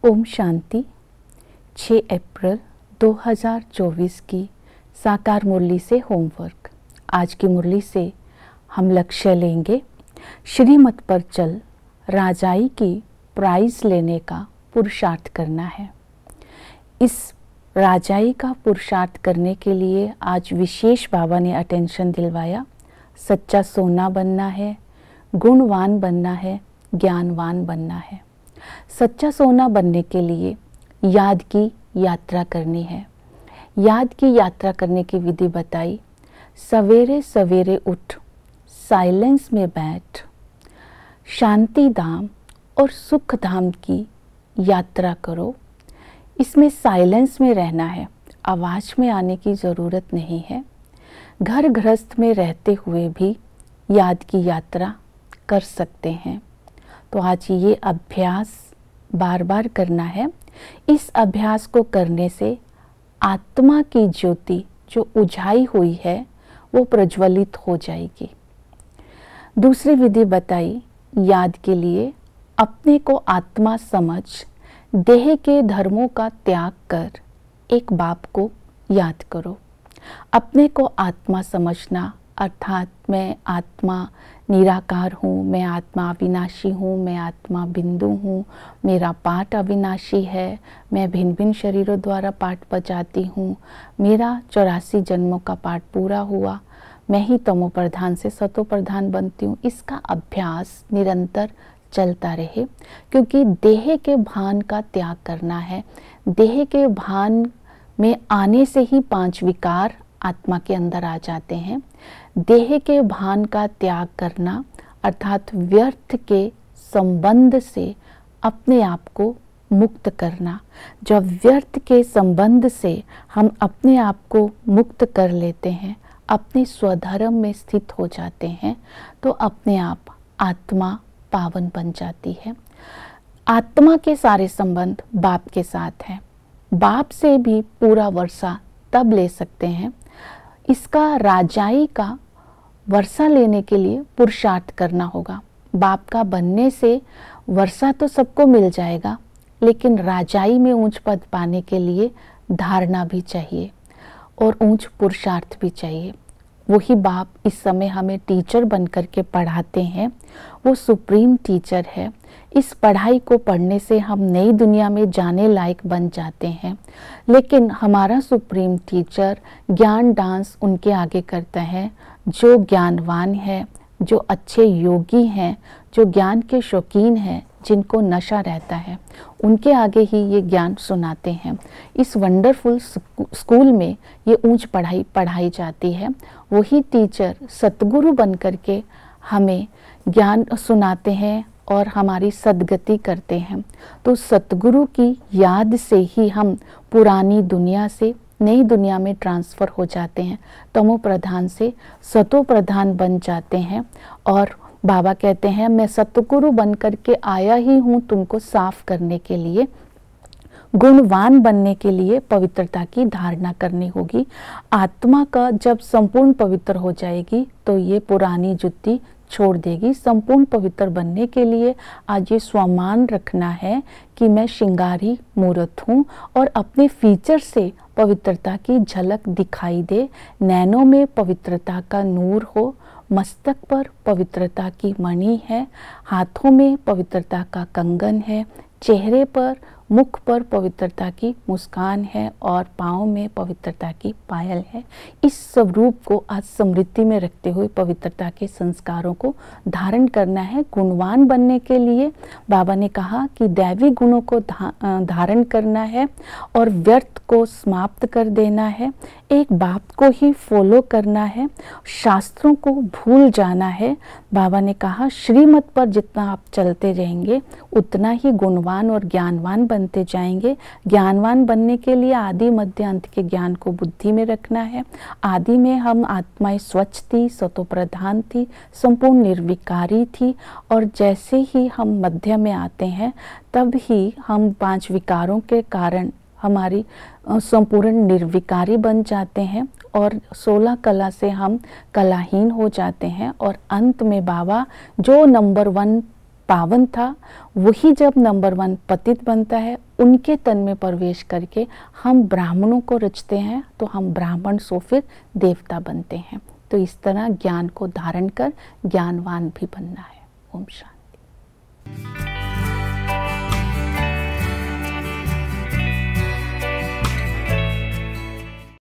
ओम शांति। 6 अप्रैल 2024 की साकार मुरली से होमवर्क। आज की मुरली से हम लक्ष्य लेंगे, श्रीमत पर चल राजाई की प्राइज लेने का पुरुषार्थ करना है। इस राजाई का पुरुषार्थ करने के लिए आज विशेष बाबा ने अटेंशन दिलवाया। सच्चा सोना बनना है, गुणवान बनना है, ज्ञानवान बनना है। सच्चा सोना बनने के लिए याद की यात्रा करनी है। याद की यात्रा करने की विधि बताई। सवेरे सवेरे उठ, साइलेंस में बैठ, शांति धाम और सुख धाम की यात्रा करो। इसमें साइलेंस में रहना है, आवाज़ में आने की ज़रूरत नहीं है। घर गृहस्थ में रहते हुए भी याद की यात्रा कर सकते हैं। तो आज ये अभ्यास बार बार करना है। इस अभ्यास को करने से आत्मा की ज्योति जो उजाई हुई है वो प्रज्वलित हो जाएगी। दूसरी विधि बताई याद के लिए, अपने को आत्मा समझ देह के धर्मों का त्याग कर एक बाप को याद करो। अपने को आत्मा समझना अर्थात मैं आत्मा निराकार हूँ, मैं आत्मा अविनाशी हूँ, मैं आत्मा बिंदु हूँ, मेरा पाठ अविनाशी है, मैं भिन्न भिन्न शरीरों द्वारा पाठ बजाती हूँ, मेरा 84 जन्मों का पाठ पूरा हुआ, मैं ही तमो प्रधान से सतो प्रधान बनती हूँ। इसका अभ्यास निरंतर चलता रहे, क्योंकि देह के भान का त्याग करना है। देह के भान में आने से ही 5 विकार आत्मा के अंदर आ जाते हैं। देह के भान का त्याग करना अर्थात व्यर्थ के संबंध से अपने आप को मुक्त करना। जब व्यर्थ के संबंध से हम अपने आप को मुक्त कर लेते हैं, अपने स्वधर्म में स्थित हो जाते हैं, तो अपने आप आत्मा पावन बन जाती है। आत्मा के सारे संबंध बाप के साथ हैं। बाप से भी पूरा वर्षा तब ले सकते हैं। इसका राजाई का वर्षा लेने के लिए पुरुषार्थ करना होगा। बाप का बनने से वर्षा तो सबको मिल जाएगा, लेकिन राजाई में ऊंच पद पाने के लिए धारणा भी चाहिए और ऊंच पुरुषार्थ भी चाहिए। वही बाप इस समय हमें टीचर बन करके पढ़ाते हैं। वो सुप्रीम टीचर है। इस पढ़ाई को पढ़ने से हम नई दुनिया में जाने लायक बन जाते हैं, लेकिन हमारा सुप्रीम टीचर ज्ञान डांस उनके आगे करता है जो ज्ञानवान है, जो अच्छे योगी हैं, जो ज्ञान के शौकीन हैं, जिनको नशा रहता है, उनके आगे ही ये ज्ञान सुनाते हैं। इस वंडरफुल स्कूल में ये ऊंच पढ़ाई पढ़ाई जाती है। वही टीचर सतगुरु बन करके हमें ज्ञान सुनाते हैं और हमारी सद्गति करते हैं। तो सतगुरु की याद से ही हम पुरानी दुनिया से नई दुनिया में ट्रांसफ़र हो जाते हैं, तमो प्रधान से सतो प्रधान बन जाते हैं। और बाबा कहते हैं मैं सतगुरु बन करके आया ही हूँ तुमको साफ करने के लिए। गुणवान बनने के लिए पवित्रता की धारणा करनी होगी। आत्मा का जब संपूर्ण पवित्र हो जाएगी तो ये पुरानी जुत्ती छोड़ देगी। संपूर्ण पवित्र बनने के लिए आज ये स्वामान रखना है कि मैं श्रृंगारी मूर्त हूँ और अपने फीचर से पवित्रता की झलक दिखाई दे। नैनों में पवित्रता का नूर हो, मस्तक पर पवित्रता की मणि है, हाथों में पवित्रता का कंगन है, चेहरे पर मुख पर पवित्रता की मुस्कान है और पाँव में पवित्रता की पायल है। इस स्वरूप को आज स्मृति में रखते हुए पवित्रता के संस्कारों को धारण करना है। गुणवान बनने के लिए बाबा ने कहा कि दैवी गुणों को धारण करना है और व्यर्थ को समाप्त कर देना है। एक बाप को ही फॉलो करना है, शास्त्रों को भूल जाना है। बाबा ने कहा श्रीमत पर जितना आप चलते रहेंगे उतना ही गुणवान और ज्ञानवान बनते जाएंगे। ज्ञानवान बनने के लिए आदि मध्य अंत के ज्ञान को बुद्धि में रखना है। आदि में हम आत्माएं स्वच्छ थी, सतो प्रधान थी, संपूर्ण निर्विकारी थी, और जैसे ही हम मध्य में आते हैं तब ही हम 5 विकारों के कारण हमारी संपूर्ण निर्विकारी बन जाते हैं और 16 कला से हम कलाहीन हो जाते हैं। और अंत में बाबा जो नंबर 1 पावन था, वही जब नंबर 1 पतित बनता है, उनके तन में प्रवेश करके हम ब्राह्मणों को रचते हैं, तो हम ब्राह्मण सो फिर देवता बनते हैं। तो इस तरह ज्ञान को धारण कर ज्ञानवान भी बनना है। ओम शांति।